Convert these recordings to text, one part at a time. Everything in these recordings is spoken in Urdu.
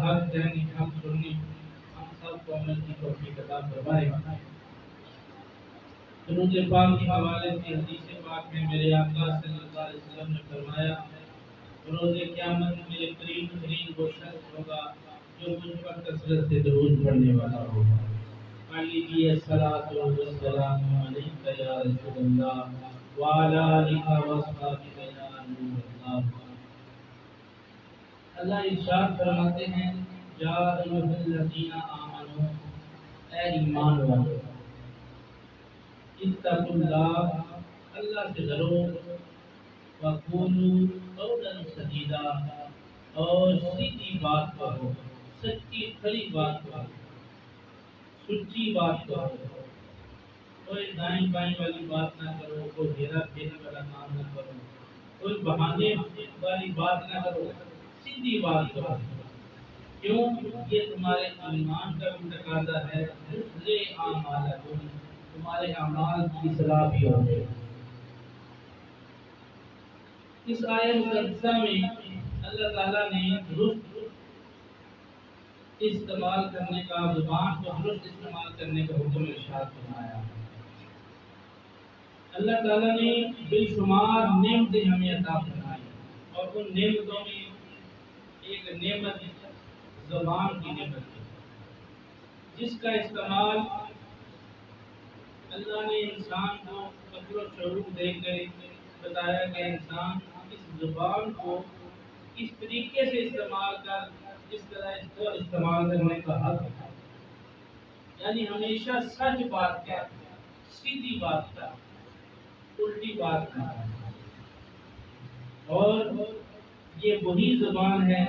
حق کہنے حق سننے ہم سب کو عمل کی توفیق عطا فرمائے۔ درود پاک کے حوالے سے حدیث پاک میں میرے آقا صلی اللہ علیہ وسلم نے فرمایا روز قیامت میں قریب ترین وہ شخص ہوگا جو مجھ پر کثرت سے درود پڑھنے والا ہوگا۔ علیہ الصلوۃ والسلام علیک یا رسول اللہ وعلی آلک واصحابک یا نور اللہ۔ اللہ ارشاد فرماتے ہیں یا ایھا الذین آمنوا، اے ایمان والو، اتقوا اللہ، اللہ سے ڈرو، وقولوا قولا سدیدا، اور سیدھی بات کہو، سچی کھری بات کہو، سچی بات کہو، کوئی دائیں بائیں والی بات نہ کرو، کوئی ہیرا پھیری والا کام نہ کرو، کوئی بہانے والی بات نہ کرو، سیدھی بات کرو۔ کیوں؟ یہ تمہارے ایمان کا بھی تقاضا ہے، دوسرے اعمالکم، تمہارے اعمال کی اصلاح بھی ہوگی۔ اس آیت مقدسہ میں اللہ تعالیٰ نے درست استعمال کرنے کا، زبان کو درست استعمال کرنے کا حکم ارشاد فرمایا۔ اللہ تعالیٰ نے بے شمار نعمتیں ہمیں عطا فرمائی، اور ان نعمتوں میں ایک نعمت زبان کی نعمت ہے، جس کا استعمال اللہ نے انسان کو عقل و شعور دے کر بتایا کہ انسان اس زبان کو اس طریقے سے استعمال کر جس طرح اس کو استعمال کرنے کا حق ہے، یعنی ہمیشہ سچ بات کر، سیدھی بات کر، الٹی بات کر۔ اور یہ وہی زبان ہے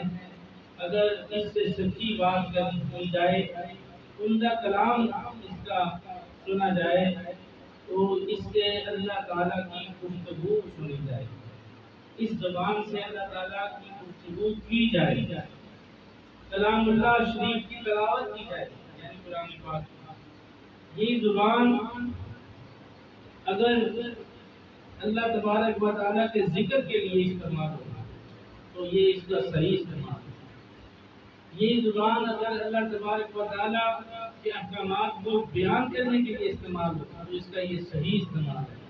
اگر اس سے سچی بات کی جائے، عمدہ کلام اس کا سنا جائے، تو اس سے اللہ تعالیٰ کی گفتگو سنی جائے، اس زبان سے اللہ تعالیٰ کی گفتگو کی جائے، کلام اللہ شریف کی تلاوت کی جائے، یعنی قرآن پاک۔ یہ زبان اگر اللہ تبارک و تعالیٰ کے ذکر کے لیے استعمال ہوگا تو یہ اس کا صحیح استعمال ہے۔ یہ زبان اگر اللہ تبارک و تعالیٰ کے احکامات کو بیان کرنے کے لیے استعمال ہوگا تو اس کا یہ صحیح استعمال ہے۔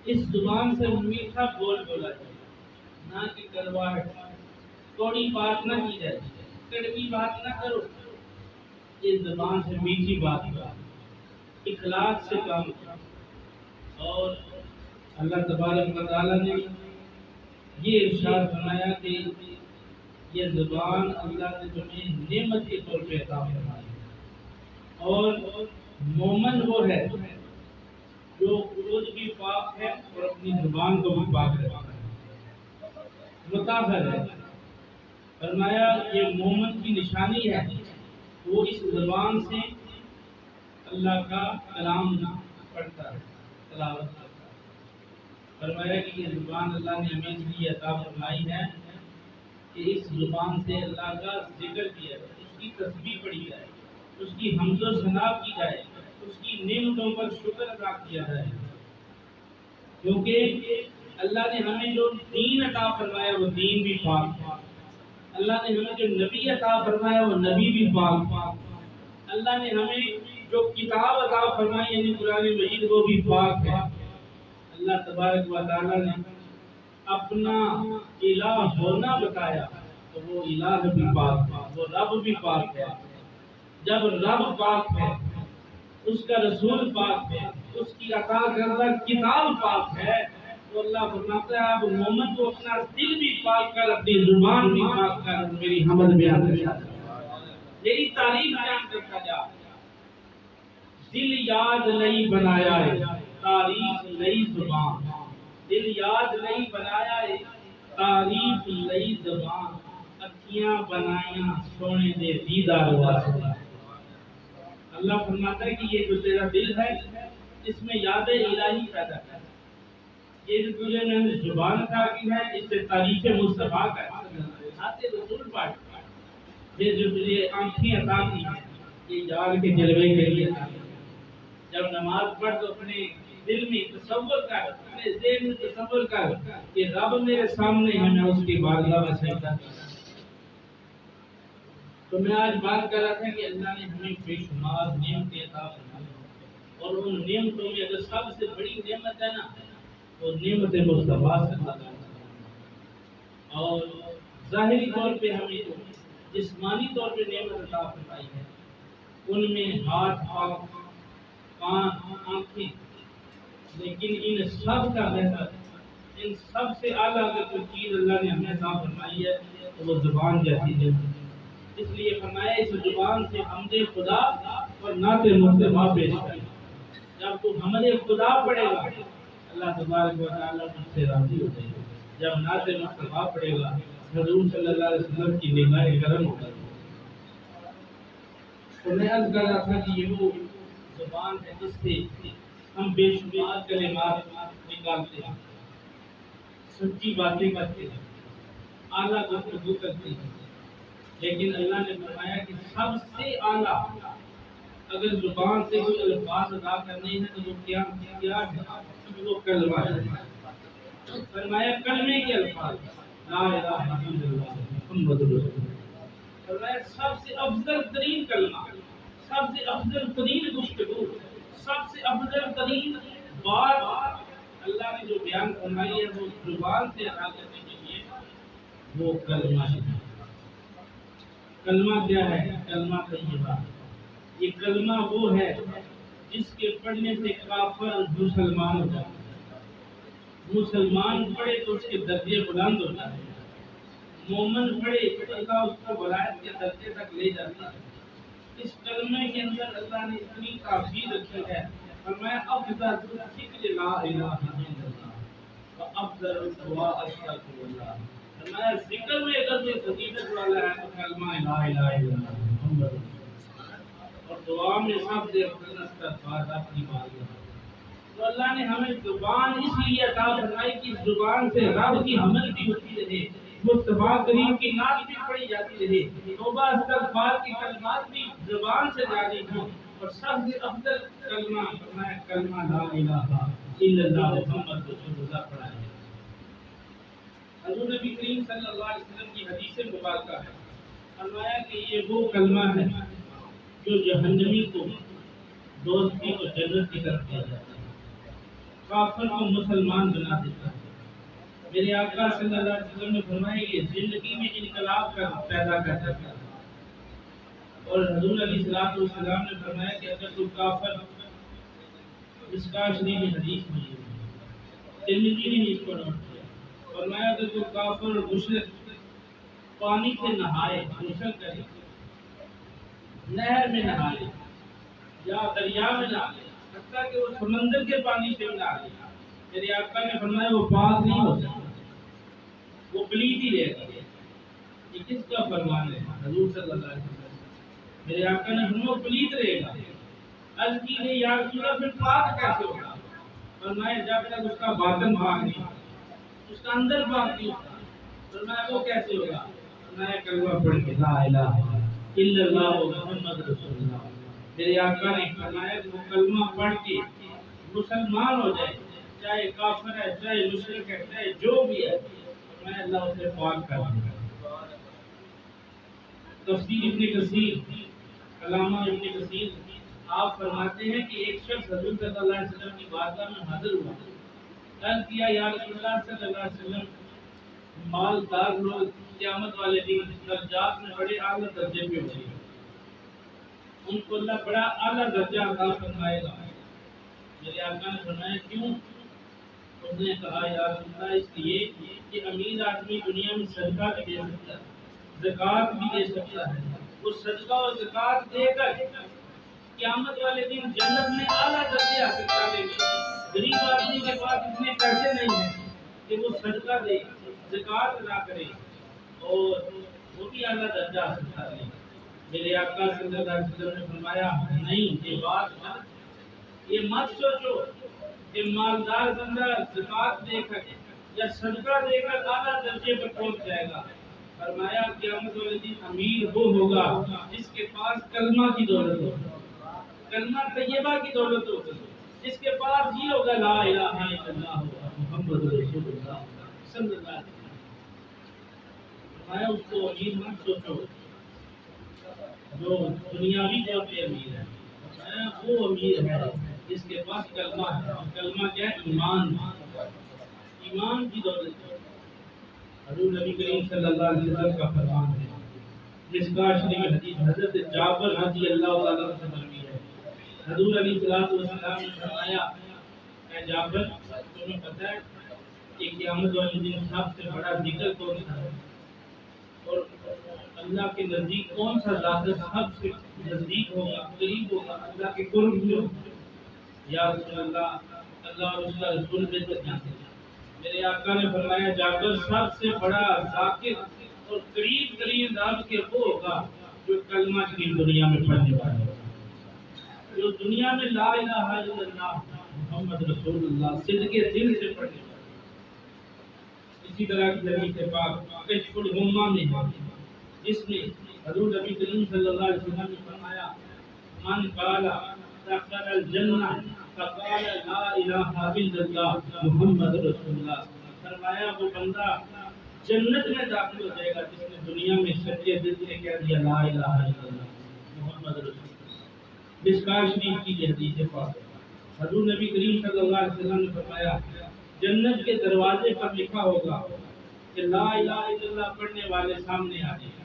اس زبان سے میٹھا بول بولا جائے، نہ کہ کڑواہٹ، کوڑی بات نہ کی جائے، کڑوی بات نہ کرو، اس زبان سے میٹھی بات کرو، اخلاق سے کام کرو۔ اور اللہ تبارک و تعالیٰ نے یہ ارشاد فرمایا کہ یہ زبان اللہ نے تمہیں نعمت کے طور پہ عطا فرمائی، اور مومن وہ ہے جو خود بھی پاک ہے اور اپنی زبان کو بھی پاک رکھتا ہے، مطہر ہے۔ فرمایا یہ مومن کی نشانی ہے، وہ اس زبان سے اللہ کا کلام پڑھتا ہے، تلاوت کرتا ہے۔ فرمایا کہ یہ زبان اللہ نے ہمیں اس لیے عطا فرمائی ہے کہ اس زبان سے اللہ کا ذکر کیا جائے، اس کی تسبیح پڑھی جائے، اس کی حمد و ثنا کی جائے، اس کی نعمتوں پر شکر ادا کیا جائے۔ کیونکہ اللہ نے ہمیں جو دین عطا فرمایا وہ دین بھی پاک ہے، اللہ نے ہمیں جو نبی عطا فرمایا وہ نبی بھی پاک، اللہ نے ہمیں جو کتاب عطا فرمائی یعنی قرآن مجید وہ بھی پاک ہے۔ اللہ تبارک و تعالیٰ نے اپنا الہ ہونا بتایا تو وہ الہ بھی پاک ہے، وہ رب بھی پاک ہے۔ جب رب پاک ہے، اس کا رسول پاک ہے، اس کی عطا کردہ کتاب پاک ہے، تو اللہ فرماتا ہے آپ مومن کو اپنا دل بھی پاک کر، اپنی زبان بھی پاک کر، میری حمد بیان کرتا جا، میری تعریف بیان کرتا جا۔ دل یاد نہیں بنایا ہے تعریف نئی زبان، دل یاد نہیں بنایا ہے تعریف نئی زبان، اکھیاں بنائیاں سونے دے دیدار واسطے۔ اللہ فرماتا ہے کہ یہ جو تیرا دل ہے اس میں یاد الہی پیدا کر، یہ جو تجھے میں نے زبان عطا کی ہے اس سے تعریف مصطفیٰ کا ذات رسول پاک، یہ جو تجھے آنکھیں عطا کی ہیں یہ یار کے جلوے کے لیے عطا کی۔ جب نماز پڑھ تو اپنے دل میں تصور کر، اپنے ذہن میں تصور کر کہ رب میرے سامنے ہے، میں اس کی بارگاہ میں سجدہ کرتا ہوں۔ تو میں آج بات کر رہا تھا کہ اللہ نے ہمیں بے شمار نعمتیں عطا فرمائی، اور ان نعمتوں میں اگر سب سے بڑی نعمت ہے نا وہ نعمت مصطفیٰ صلی اللہ علیہ وسلم، اور ظاہری طور پہ ہمیں جو جسمانی طور پہ نعمت عطا فرمائی ہے ان میں ہاتھ، پاؤں، کان، آنکھیں، لیکن ان سب کا بہتر، ان سب سے اعلیٰ اگر کوئی چیز اللہ نے ہمیں عطا فرمائی ہے تو وہ زبان جیسی ہے۔ اس لیے فرمایا اس زبان سے حمد خدا اور نعت مصطفیٰ پیش کریں۔ جب تو حمد خدا پڑھے گا اللہ تبارک و تعالیٰ مجھ سے راضی ہو جائے گا، جب نعت مصطفیٰ پڑھے گا حضور صلی اللہ علیہ وسلم کی نگاہ کرم ہوگا۔ تو میں عرض کر رہا تھا کہ یہ وہ زبان ہے جس سے ہم بے شمار کلمات نکالتے ہیں، سچی باتیں کرتے ہیں، اعلیٰ گفتگو کرتے ہیں، لیکن اللہ نے فرمایا کہ سب سے اعلیٰ اگر زبان سے کوئی الفاظ ادا کرنے ہیں تو وہ کیا ہے؟ وہ کلمہ ہے۔ فرمایا کلمے کے الفاظ لا الہ الا اللہ محمد رسول اللہ۔ فرمایا سب سے افضل ترین کلمہ، سب سے افضل ترین گفتگو، سب سے افضل ترین بات اللہ نے جو بیان فرمائی ہے وہ زبان سے ادا کرنے کے لیے وہ کلمہ ہے۔ کلمہ کیا ہے؟ کلمہ طیبہ۔ یہ کلمہ وہ ہے جس کے پڑھنے سے کافر مسلمان ہو جاتا ہے، مسلمان پڑھے تو اس کے درجے بلند ہو جاتے ہیں، مومن پڑھے تو اللہ اس کو ولایت کے درجے تک لے جاتا ہے۔ اس کلمے کے اندر اللہ نے اتنی تاثیر رکھی ہے، فرمایا افضل ذکر لا الہ الا اللہ و افضل الدعاء استغفر اللہ۔ فرمایا ذکر میں اگر کوئی فضیلت والا ہے تو کلمہ لا الہ الا اللہ محمد رسول اللہ، اور دعا میں سب سے افضل استغفار اپنی بارگاہ۔ تو اللہ نے ہمیں زبان اس لیے عطا فرمائی کہ زبان سے رب کی حمد بھی ہوتی رہے، مصطفیٰ کریم کی نعت بھی پڑھی جاتی رہے، توبہ استغفار کی کلمات بھی زبان سے جاری ہوں، اور سب سے افضل کلمہ فرمایا کلمہ لا الہ الا اللہ محمد رسول اللہ پڑھا ہے۔ حضور نبی کریم صلی اللہ علیہ وسلم کی حدیث مبارکہ ہے، فرمایا کہ یہ وہ کلمہ ہے جو جہنمی کو دوستی کو جنت کی طرف لے جاتا ہے، کافر کو مسلمان بنا دیتا ہے۔ میرے آقا صلی اللہ علیہ وسلم نے فرمایا یہ زندگی میں انقلاب پیدا کر دیتا ہے، اور حضور علیہ السلام نے فرمایا کہ اگر کوئی کافر، اس کا شریف حدیث میں ترمذی نے اس کو نوٹ کیا، فرمایا اگر کوئی کافر اور مشرک پانی سے نہائے، غسل کرے، نہر میں نہائے یا دریا میں نہائے، حتیٰ کہ وہ سمندر کے پانی سے نہائے، میرے آقا نے فرمایا وہ پاک نہیں ہو سکتا، وہ پلید ہی رہے گا۔ یہ کس کا فرمان ہے؟ حضور صلی اللہ علیہ وسلم۔ میرے آقا نے فرمایا وہ پلید رہے گا۔ عرض کی گئی یا رسول اللہ پھر پاک کیسے ہوگا؟ فرمایا جب تک اس کا باطن پاک نہیں، اس کا اندر پاک نہیں ہوتا۔ فرمایا وہ کیسے ہوگا؟ فرمایا کلمہ پڑھ کے لا الہ الا اللہ محمد رسول اللہ۔ میرے آقا نے فرمایا کہ وہ کلمہ پڑھ کے مسلمان ہو جائے، چاہے کافر ہے، چاہے مشرک ہے، چاہے جو بھی ہے، میں اللہ اسے پاک کر دوں گا۔ تفسیر ابن کثیر، علامہ ابن کثیر آپ فرماتے ہیں کہ ایک شخص حضور صلی اللہ علیہ وسلم کی بارگاہ میں حاضر ہوا، عرض کیا یا رسول اللہ صلی اللہ علیہ وسلم، مالدار لوگ قیامت والے دن درجات میں بڑے اعلیٰ درجے پہ ہوتے ہیں، ان کو اللہ بڑا اعلیٰ درجہ عطا فرمائے گا۔ میرے آقا نے فرمایا کیوں؟ اس نے کہا یا رسول اللہ اس لیے کہ امیر آدمی دنیا میں صدقہ بھی دے سکتا ہے، زکوٰۃ بھی دے سکتا ہے، وہ صدقہ اور زکوٰۃ دے کر قیامت والے دن جنت میں اعلیٰ درجے حاصل کر لیں گے۔ غریب آدمی کے پاس اتنے پیسے نہیں ہیں کہ وہ صدقہ دے، زکوٰۃ ادا کرے اور وہ بھی اعلیٰ درجہ حاصل کر لیں۔ میرے آقا صلی اللہ علیہ وسلم نے فرمایا نہیں، یہ بات مت، یہ مت سوچو کہ مالدار بندہ زکوٰۃ دے کر یا صدقہ دے کر اعلیٰ درجے پر پہنچ جائے گا۔ فرمایا قیامت والے دن امیر وہ ہوگا جس کے پاس کلمہ کی دولت ہو، کلمہ طیبہ کی دولت ہو، جس کے پاس یہ ہوگا لا الہ الا اللہ محمد رسول اللہ صلی اللہ علیہ وسلم۔ فرمایا اس کو امیر مت سوچو، جو دنیاوی طور پہ امیر ہے وہ امیر ہے جس کے پاس کلمہ ہے. کلمہ کیا ہے؟ ایمان. ایمان کی دولت ہے. حضور نبی کریم صلی اللہ علیہ وسلم کا فرمان ہے. مشکاہ شریف حدیث حضرت جابر رضی اللہ تعالیٰ عنہ سے مروی ہے. حضور علیہ السلام نے فرمایا اے جابر تمہیں پتہ ہے کہ قیامت والے دن سب سے بڑا ذکر کون سا ہے اور اللہ کے نزدیک کون سا ذات سب سے نزدیک ہوگا قریب ہوگا اللہ کے قرب میں ہوگا؟ یا رسول اللہ اللہ اور اس کا رسول بہتر جانتے ہیں. میرے آقا نے فرمایا جابر سب سے بڑا ذاکر اور قریب ترین ذات کے وہ ہوگا جو کلمہ شریف دنیا میں پڑھنے والا ہے, جو دنیا میں لا الہ الا اللہ محمد رسول اللہ صدق دل سے پڑھنے والا. اسی طرح کی حدیث پاک کشف الغمہ میں ہے جس میں حضور نبی کریم صلی اللہ علیہ وسلم نے فرمایا من قال دخل الجنہ فقال لا الہ الا اللہ محمد رسول اللہ. فرمایا وہ بندہ جنت میں داخل ہو جائے گا جس نے دنیا میں سچے دل سے کہہ دیا لا الہ الا اللہ محمد رسول اللہ. مشکاہ شریف کی حدیث پاک حضور نبی کریم صلی اللہ علیہ وسلم نے فرمایا جنت کے دروازے پر لکھا ہوگا کہ لا الہ الا اللہ پڑھنے والے سامنے آ جائیں.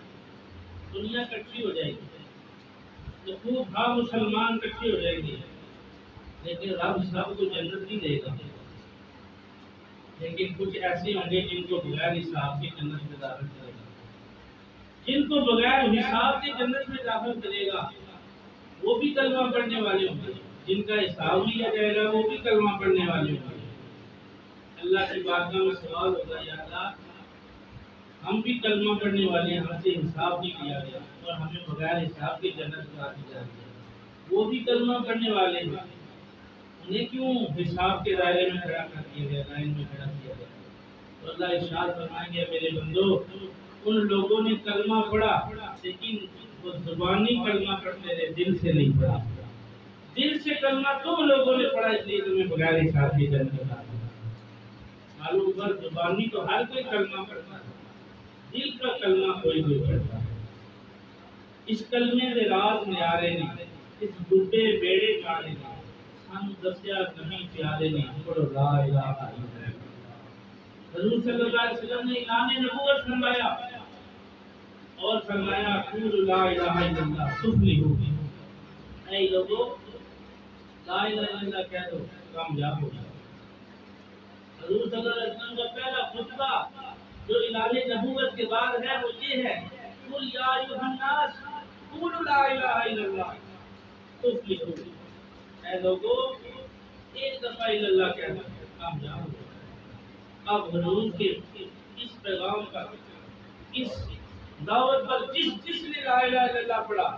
دنیا اکٹھی ہو جائے گی, خوب ہاں مسلمان اکٹھے ہو جائیں گے, لیکن رب سب کو جنت نہیں دے گا. لیکن کچھ ایسے ہوں گے جن کو بغیر حساب کے جنت میں داخل کرے گا. جن کو بغیر حساب کے جنت میں داخل کرے گا وہ بھی کلمہ پڑھنے والے ہوں گے. جن کا حساب لیا جائے گا وہ بھی کلمہ پڑھنے والے ہوں گے. اللہ کی بارگاہ میں سوال ہوگا یا اللہ ہم بھی کلمہ پڑھنے والے ہیں, ہم سے حساب نہیں لیا گیا اور ہمیں بغیر حساب کے جنت میں داخل کیا گیا. وہ بھی کلمہ پڑھنے والے ہیں, انہیں کیوں حساب کے دائرے میں کھڑا کر دیا گیا, لائن میں کھڑا کیا گیا؟ تو اللہ ارشاد فرمائیں گے میرے بندو ان لوگوں نے کلمہ پڑھا لیکن وہ زبانی کلمہ پڑھتے رہے, دل سے نہیں پڑھا. دل سے کلمہ تم لوگوں نے پڑھا اس لیے تمہیں بغیر حساب کے جنت میں داخل. معلوم پر زبانی تو ہر کوئی کلمہ پڑھتا ہے, دل کا کلمہ کوئی نہیں پڑھتا. اس کلمے دے راز نیارے نے, اس بڈھے بیڑے کانے نے سانو دسیا نبی پیارے نے, پڑھو لا الہ الا اللہ. حضور صلی اللہ علیہ وسلم نے اعلان نبوت فرمایا اور فرمایا قول لا الہ الا اللہ تفلحوا. اے لوگو لا الہ الا اللہ کہہ دو کامیاب ہو جاؤ. حضور صلی اللہ علیہ وسلم کا پہلا خطبہ جو اعلان نبوت کے بعد ہے وہ یہ ہے قل یا ایھا الناس قولوا لا الہ الا اللہ تفلحوا. اے لوگو ایک دفعہ الا اللہ کہہ دو کامیاب ہو. اب حضور کے اس پیغام پر, اس دعوت پر جس نے لا الہ الا اللہ پڑھا,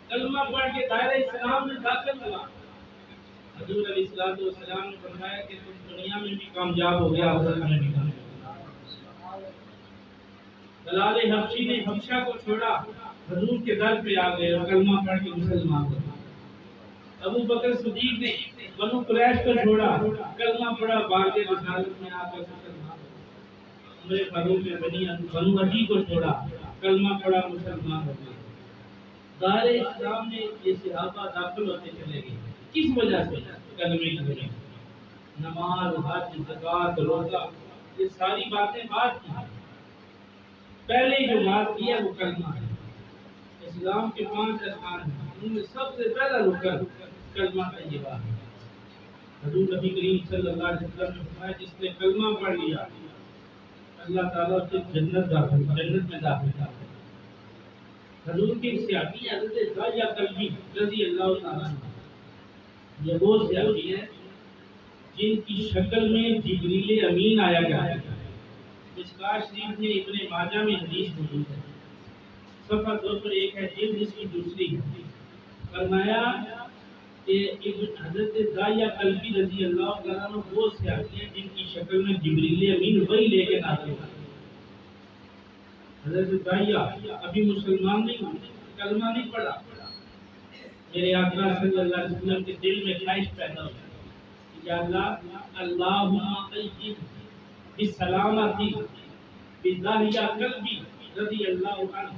کلمہ پڑھ کے دائرہ اسلام میں داخل ہوا, حضور علیہ السلام نے فرمایا کہ تم دنیا میں بھی کامیاب ہو گیا, آخرت میں بھی کامیاب. بلال حبشی نے حبشہ کو چھوڑا, حضور کے در پہ آ گئے اور کلمہ پڑھ کے مسلمان ہو گئے. ابو بکر صدیق نے بنو قریش کو چھوڑا, کلمہ پڑھا, باغ رسالت میں آ کر مسلمان ہو گئے. عمر فاروق نے بنو عدی کو چھوڑا, کلمہ پڑھا, مسلمان ہو گئے. دار اسلام میں یہ صحابہ داخل ہوتے چلے گئے. کس وجہ سے؟ کلمے کی وجہ. نماز, حج, زکوٰۃ, روزہ یہ ساری باتیں بات کی, پہلے جو بات کی ہے وہ کلمہ ہے. اسلام کے 5 ارکان ہیں, ان میں سب سے پہلا رکن کلمہ طیبہ ہے. حضور نبی کریم صلی اللہ علیہ وسلم نے فرمایا جس نے کلمہ پڑھ لیا اللہ تعالیٰ اسے جنت میں داخل کرتا ہے. حضور کی صحابی حضرت داعیہ کلبی رضی اللہ تعالیٰ عنہ, یہ وہ صحابی ہیں جن کی شکل میں جبریل امین آیا گیا ہے. مشکاہ شریف میں ابن ماجہ میں حدیث موجود ہے, صفحہ 201 ہے, جلد اس کی دوسری ہے. فرمایا کہ حضرت داعیہ کلبی رضی اللہ تعالیٰ عنہ وہ صحابی ہیں جن کی شکل میں جبریل امین وہی لے کے نازل ہوئے. حضرت داعیہ ابھی مسلمان نہیں ہوئے, کلمہ نہیں پڑھا. میرے آقا صلی اللہ علیہ وسلم کے دل میں خواہش پیدا ہوئی یا اللہ اللہم ایجب بسلامتی بداعیہ کلبی رضی اللہ عنہ.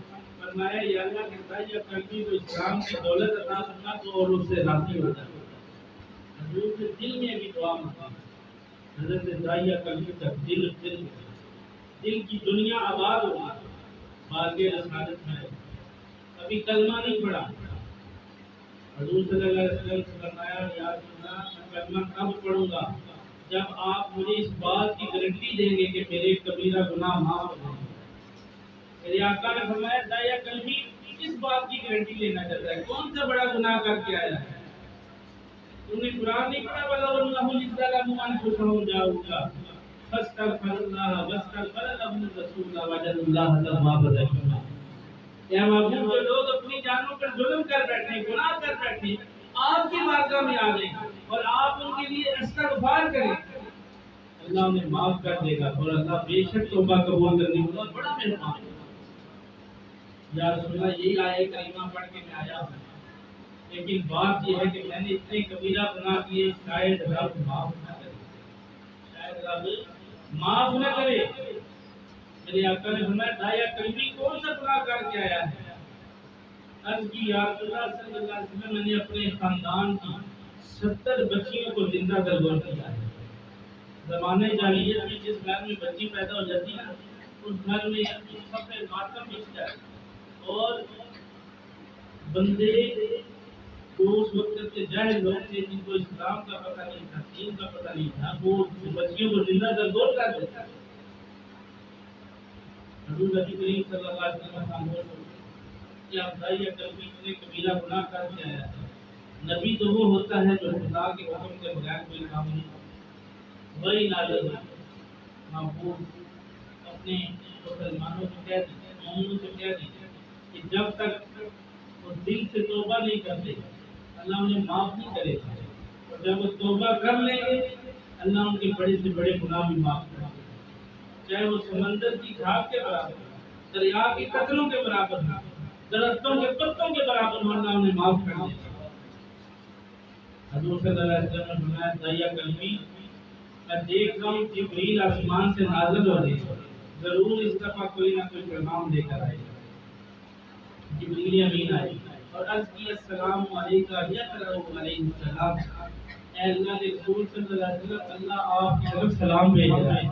فرمایا یا اللہ کہتا ہے یا کلبی کو اسلام کی دولت عطا کرنا تو اور اس سے راضی ہو جائے. حضور کے دل میں بھی دعا مانگی. حضرت داعیہ کلبی کا دل کی دنیا آباد ہوگی. باقی رسالت میں ابھی کلمہ نہیں پڑھا. حضور صلی اللہ علیہ وسلم سے فرمایا یا اللہ میں کلمہ کب پڑھوں گا جب آپ مجھے اس بات کی گارنٹی دیں گے کہ میرے کبیرہ گناہ معاف ہو جائیں گے. میرے آقا نے فرمایا داعیہ کلبی کس بات کی گارنٹی لینا چاہتا ہے؟ کون سا بڑا گناہ کر کے آیا ہے؟ تم نے قرآن نہیں پڑھا وَلَوْ أَنَّهُ يَعْلَمُ أَنفُسَهُمْ جَاءُوكَ فَاسْتَغْفَرُوا اللَّهَ وَاسْتَغْفَرَ لَهُمُ الرَّسُولُ لَوَجَدُوا اللَّهَ تَوَّابًا رَحِيمًا. کیا معبود جو لوگ اپنی جانوں پر ظلم کر بیٹھے, گناہ کر بیٹھے, آپ کی بارگاہ میں آ جائیں اور آپ ان کے لیے استغفار کریں, اللہ انہیں معاف کر دے گا. اور اللہ بے شک توبہ قبول کرنے والا بڑا مہربان ہے. یا رسول اللہ یہی آیہ کریمہ پڑھ کے میں آیا ہوں, لیکن بات یہ ہے کہ میں نے اتنے کبیرہ گناہ کیے شاید رب معاف نہ کرے, شاید رب معاف نہ کرے. میرے آقا نے فرمایا داعیہ کلبی کون سا گناہ کر کے آیا ہے؟ عرض کی یا رسول اللہ صلی اللہ علیہ وسلم میں نے اپنے خاندان کی 70 بچیوں کو زندہ درگور کیا ہے. زمانے جاہلیت میں جس گھر میں بچی پیدا ہو جاتی ہے اس گھر میں سب سے ماتم بچتا ہے, اور بندے جو اس وقت کے جاہل لوگ تھے جن کو اسلام کا پتہ نہیں تھا, دین کا پتہ نہیں تھا, وہ بچیوں کو زندہ درگور کر دیتا ہے. حضور نبی کریم صلی اللہ علیہ وسلم خاموش ہو گئے کہ آپ داعیہ کلبی اتنے کبیرہ گناہ کر کے آیا ہے. نبی تو وہ ہوتا ہے جو خدا کے حکم کے بغیر کوئی کام نہیں کرتا. وہی نازل محبوب اپنے مسلمانوں کو کہہ دیجیے, مومنوں سے کہہ دیجیے کہ جب تک وہ دل سے توبہ نہیں کرتے اللہ انہیں معاف نہیں کرے گا, اور جب وہ توبہ کر لیں گے اللہ ان کے بڑے سے بڑے گناہ بھی معاف کرے گا, چاہے وہ سمندر کی جھاگ کے برابر, دریا کے قطروں کے برابر, درختوں کے پتوں کے برابر, اللہ انہیں معاف کر دے گا. حضور صلی اللہ علیہ وسلم نے فرمایا داعیہ کلبی میں دیکھ رہا ہوں جبریل آسمان سے نازل ہو رہے ہیں, ضرور اس دفعہ کوئی نہ کوئی پیغام لے کر آئے گا. جبریل امین آئے اور عرض کی السلام علیکہ یقرأ علیہ السلام, اے اللہ کے رسول صلی اللہ علیہ وسلم اللہ آپ کی طرف سلام بھیج رہا ہے.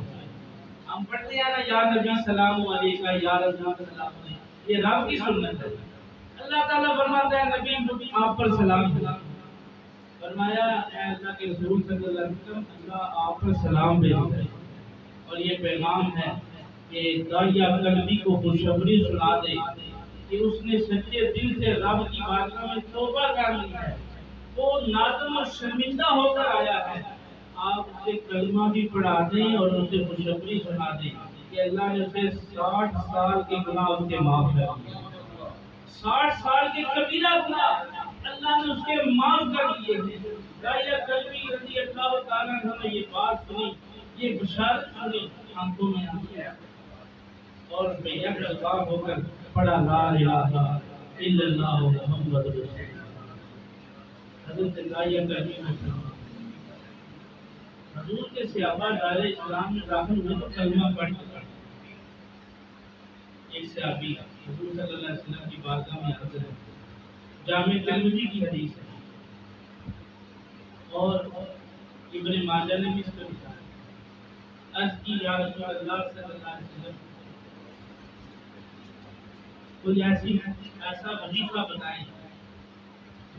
ہم پڑھتے ہیں نا یا نبی سلام علیکہ یا رسول سلام علیکہ, یہ رب کی سنت ہے. اللہ تعالیٰ فرماتا ہے نبی آپ پر سلام ہے. فرمایا اے اللہ کے رسول صلی اللہ علیہ وسلم اللہ آپ پر سلام بھیج رہا ہے, اور یہ پیغام ہے کہ داعیہ کلبی کو خوشخبری سنا دے کہ اس نے سچے دل سے رب کی بارگاہ میں توبہ کر لی ہے, وہ نادم اور شرمندہ ہو کر آیا ہے. آپ اسے کلمہ بھی پڑھا دیں اور اسے خوشخبری سنا دیں کہ اللہ نے اسے 60 سال کے گناہ اس کے معاف کر دیے. 60 سال کے کبیرہ گناہ اللہ نے اس کے معاف کر دیے ہیں. داعیہ کلبی رضی اللہ تعالیٰ عنہ نے یہ بات سنی, یہ بشارت سنی, آنکھوں میں آنسو آئے اور بے یک الفاظ ہو کر پڑھا لا الہ الا اللہ محمد رسول اللہ. حضرت داعیہ کلبی میں حضور کے صحابہ دائرہ اسلام میں داخل ہوئے تو کلمہ پڑھ چکا. ایک صحابی حضور صلی اللہ علیہ وسلم کی بارگاہ میں حاضر ہے, جامع ترمذی کی حدیث ہے, اور ابن ماجہ نے بھی اس کو لکھا ہے. عرض کی یا رسول اللہ صلی اللہ علیہ وسلم کوئی ایسا وظیفہ بتائیں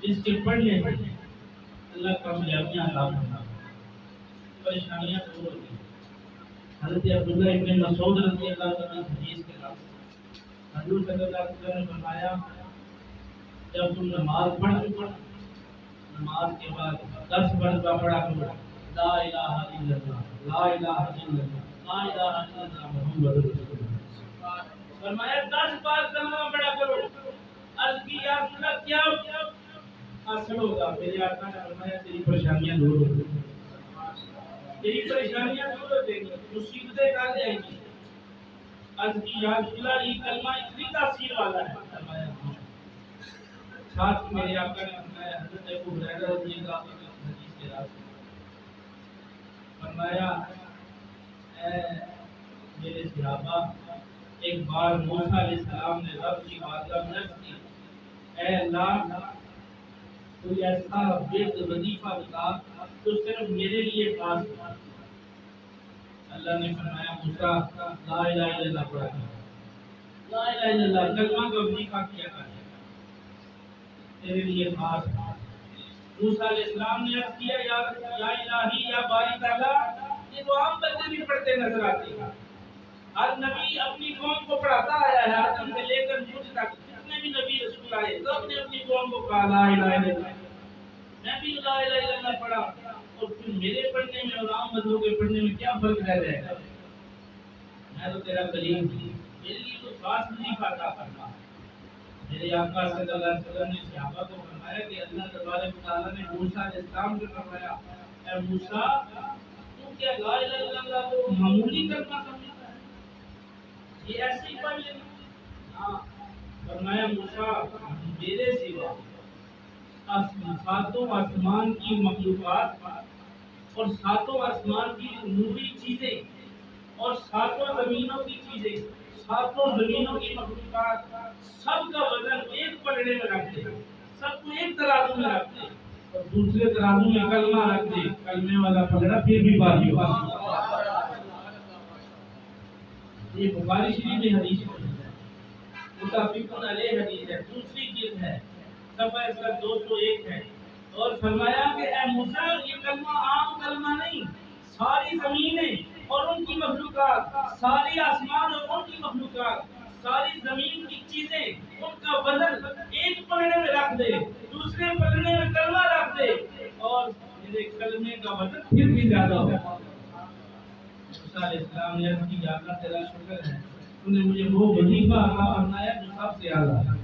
جس کے پڑھنے سے اللہ کا کامیابیاں عطا فرمائے, پریشانیاں دور ہوتی ہیں. حضرت عبداللہ ابن مسعود رضی اللہ عنہ حدیث کے نام حضور صلی اللہ علیہ وسلم نے فرمایا جب تم نماز پڑھ چکو نماز کے بعد 10 مرتبہ پڑھا کرو لا الہ الا اللہ لا الہ الا اللہ لا الہ الا اللہ محمد رسول اللہ. فرمایا 10 بار کلمہ پڑھا کرو. عرض کی یا رسول اللہ کیا حاصل ہوگا؟ میرے آقا نے فرمایا تیری پریشانیاں دور ہو جائیں گی, تیری پریشانیاں دور ہو جائیں گی, مصیبتیں ٹل جائیں گی. عرض کی یا رسول اللہ یہ کلمہ اتنی تاثیر والا ہے؟ فرمایا ساتھ میرے آقا نے فرمایا حضرت ابو ہریرہ رضی اللہ عنہ حدیث کے راستے فرمایا اے میرے صحابہ ایک بار موسیٰ علیہ السلام نے رب کی بارگاہ میں عرض کی، اے اللہ کوئی ایسا وقت وظیفہ بتا تو صرف میرے لیے خاص ہو۔ اللہ نے فرمایا موسیٰ لا الہ الا اللہ پڑھا کر، لا الہ الا اللہ کلمہ کا وظیفہ کیا کر تیرے لیے خاص ہے۔ موسیٰ علیہ السلام نے عرض کیا یا الہی یا باری تعالیٰ، یہ تو عام بندے بھی پڑھتے نظر آتے ہیں۔ ہر نبی اپنی قوم کو پڑھاتا آیا ہے، آدم سے لے کر مجھ تک جتنے بھی نبی رسول آئے سب نے اپنی قوم کو کہا لا الہ الا اللہ۔ میں بھی لا الہ الا اللہ پڑھا، اور پھر میرے پڑھنے میں اور عام بندوں کے پڑھنے میں کیا فرق رہ جائے گا؟ میں تو تیرا کلیم ہوں، میرے لیے تو خاص وظیفہ عطا کرنا۔ میرے آقا صلی اللہ علیہ وسلم نے صحابہ کو فرمایا کہ اللہ تبارک و تعالیٰ نے موسیٰ علیہ السلام کو فرمایا، اے موسیٰ تو کیا لا الہ الا اللہ کو معمولی کلمہ سمجھتا ہے؟ یہ ایسے ہی پڑھ لینا؟ ہاں، فرمایا موسیٰ میرے سوا ساتوں آسمان کی مخلوقات اور ساتوں آسمان کی نوری چیزیں اور ساتوں زمینوں کی چیزیں، ساتوں زمینوں کی مخلوقات، سب کا وزن ایک پلڑے میں رکھ دے، سب کو ایک ترازو میں رکھ دے اور دوسرے ترازو میں کلمہ رکھ دے، کلمے والا پلڑا پھر بھی بھاری ہوگا۔ یہ بخاری شریف میں حدیث ہے، متفقون علیہ حدیث ہے، دوسری جلد ہے، صفحہ اس کا 201 ہے۔ اور فرمایا کہ اے موسیٰ یہ کلمہ عام کلمہ نہیں، ساری زمینیں اور ان کی مخلوقات، ساری آسمان اور ان کی مخلوقات، ساری زمین کی چیزیں، ان کا وزن ایک پلڑے میں رکھ دے، دوسرے پلڑے میں کلمہ رکھ دے اور میرے کلمے کا وزن پھر بھی زیادہ ہو۔ موسیٰ علیہ السلام نے عرض کی یا اللہ تیرا شکر ہے تو نے مجھے وہ وظیفہ عطا فرمایا جو سب سے اعلیٰ ہے،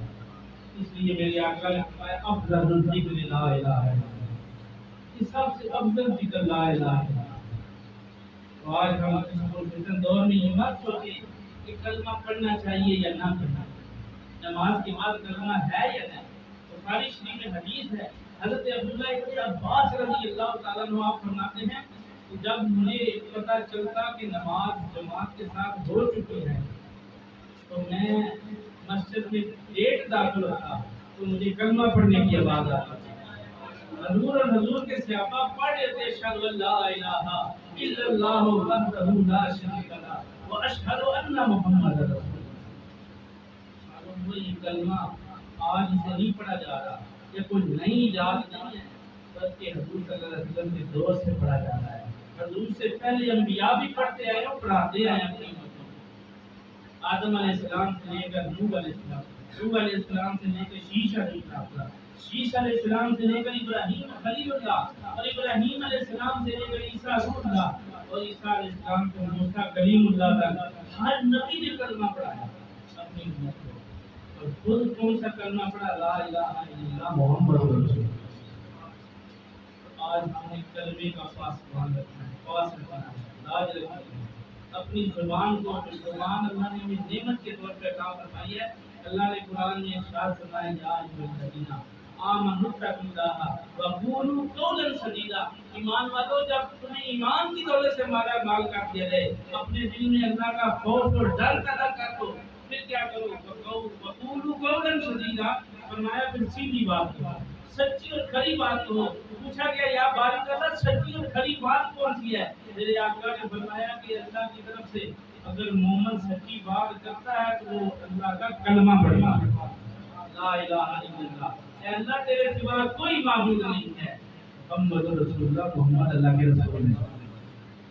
اس لیے میرے آقا نے فرمایا افضل الذکر لا الہ الا اللہ، اس سب سے افضل ذکر لا الہ الا اللہ۔ تو آج ہم اس پرفتن دور میں یہ مت سوچیں کہ کلمہ پڑھنا چاہیے یا نہ پڑھنا، نماز کے بعد کلمہ ہے یا نہیں۔ بخاری شریف میں حدیث ہے، حضرت عبداللہ ابن عباس رضی اللہ تعالیٰ عنہ آپ فرماتے ہیں کہ جب مجھے پتہ چلتا کہ نماز جماعت کے ساتھ ہو چکی ہے تو میں مسجد میں لیٹ داخل ہوتا تو مجھے کلمہ پڑھنے کی آواز آتی تھی۔ حضور اور حضور کے صحابہ پڑھ لیتے اشہد ان لا الہ الا اللہ وحدہ لا شریک لہ واشہد ان محمد رسول اللہ۔ وہی کلمہ آج سے نہیں پڑھا جا رہا، یہ کوئی نئی ایجاد نہیں ہے، بلکہ حضور صلی اللہ علیہ وسلم کے دور سے پڑھا جا رہا ہے۔ حضور سے پہلے انبیاء بھی پڑھتے آئے اور پڑھاتے آئے اپنی امتوں کو۔ آدم علیہ السلام سے لے کر نوح علیہ السلام، نوح علیہ السلام سے لے کر شیش علیہ السلام، شیش علیہ السلام سے لے کر ابراہیم خلیل اللہ، اور ابراہیم علیہ السلام سے لے کر عیسیٰ روح اللہ، اور عیسیٰ علیہ السلام کو موسیٰ کلیم اللہ تک ہر نبی نے کلمہ پڑھایا اپنی امت کو، اور خود کون سا کلمہ پڑھا؟ لا الہ الا اللہ محمد رسول اللہ۔ آج ہم نے کلمے کا پاسبان رکھنا ہے، پاس رکھنا ہے، لاج رکھنا ہے، اپنی زبان کو، زبان اللہ نے ہمیں نعمت کے طور پہ عطا فرمائی ہے۔ اللہ نے قرآن میں ارشاد فرمایا یا ایھا الذین آمنوا اتقوا اللہ وقولوا قولا سدیدا، ایمان والو جب تمہیں ایمان کی دولت سے مالا مال کر دیا جائے، اپنے دل میں اللہ کا خوف اور ڈر پیدا کر دو، پھر کیا کرو؟ وقولوا قولا سدیدا، فرمایا پھر سیدھی بات کرو، سچی اور کھری بات کہو۔ پوچھا گیا یا باری تعالیٰ سچی اور کھری بات کون سی ہے؟ میرے آقا نے فرمایا کہ اللہ کی طرف سے اگر مومن سچی بات کرتا ہے تو وہ اللہ کا کلمہ پڑھتا ہے، لا الہ الا اللہ، اے اللہ تیرے سوا کوئی معبود نہیں ہے، محمد رسول اللہ، محمد اللہ کے رسول ہے۔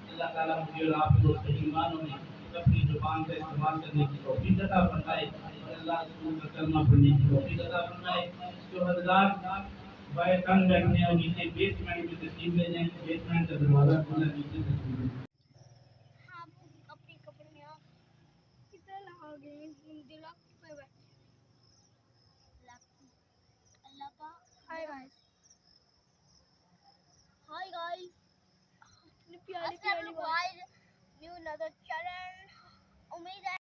اللہ تعالیٰ مجھے اور آپ کو صحیح معنوں میں اپنی زبان کا استعمال کرنے کی توفیق عطا فرمائے، اور اللہ رسول کا کلمہ پڑھنے کی توفیق عطا فرمائے۔ جو حضرات بائے تنگ بیٹھنے اور نیچے بیسمنٹ میں تشریف لے جائیں، بیسمنٹ کا دروازہ کھلا، نیچے تشریف لے جائیں۔ Hi guys, new another channel. امید ہے